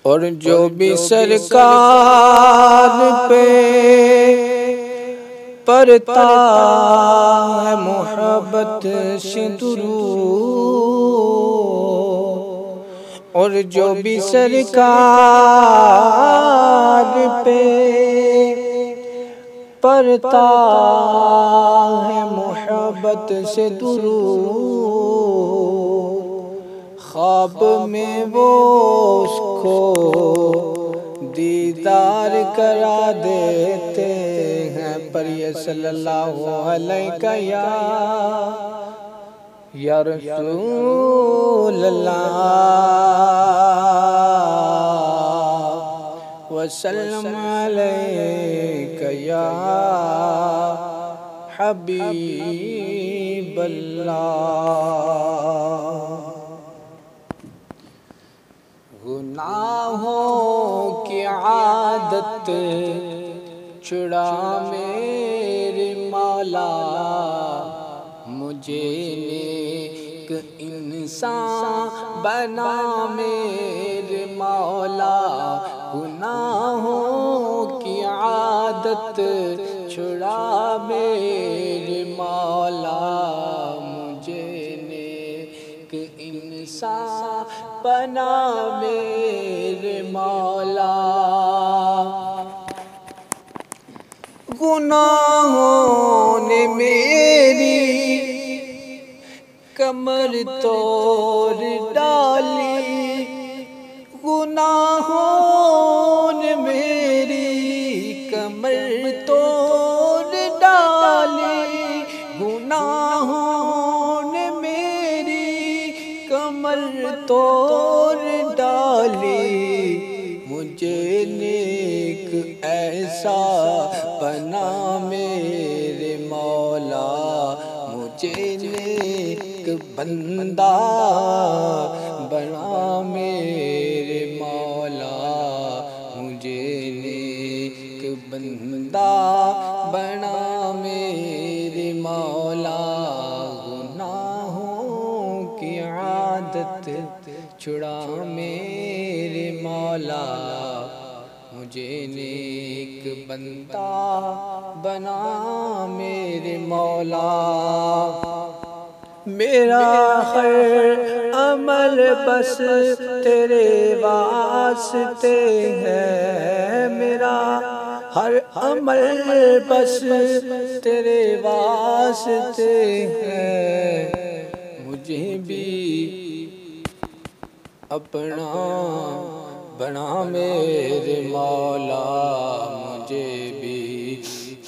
और जो भी सरकार पे पढ़ता है मोहब्बत से दुरूद, और जो भी सरकार पे पढ़ता है मोहब्बत से दुरूद, ख्वाब में वो उसको दीदार करा देते हैं। पर ये सल्लल्लाहु अलैहि या रसूल अल्लाह वसल्लम अलैका या हबीब अल्लाह। गुनाहों की आदत छुड़ा मेरे मौला, मुझे नेक इंसान बना मेरे मौला। गुनाहों की आदत छुड़ा मेरे मौला, मुझे नेक इंसान बना मेरे मौला। गुनाहों ने मेरी कमर तोड़ डाली, गुनाहों ने मेरी कमर तोड़ डाली, गुनाहों ने मेरी कमर तोड़ डाली। मुझे नेक ऐसा बना मेरे मौला, मुझे नेक बंदा बना मेरे मौला, मुझे नेक बंदा बना मेरे मौला। गुनाहों की आदत छुड़ा मेरे मौला, मुझे नेक बंदा बना मेरे मौला। मेरा हर अमल बस तेरे वास्ते है, मेरा हर अमल बस तेरे वास्ते है। मुझे भी अपना बना मेरे मौला, मुझे भी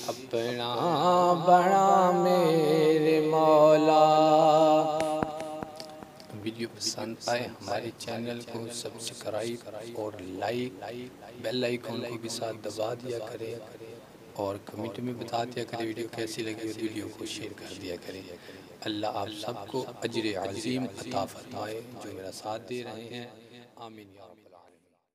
अपना बना मेरे मौला। वीडियो पसंद आए हमारे चैनल को सब्सक्राइब और लाइक, बेल आइकन को भी साथ दबा दिया करें, और कमेंट में बता दिया करें वीडियो कैसी लगी, और वीडियो को शेयर कर दिया करें। अल्लाह आप सबको अजर अज़ीम अता फरमाए जो मेरा साथ दे रहे हैं। आमीन।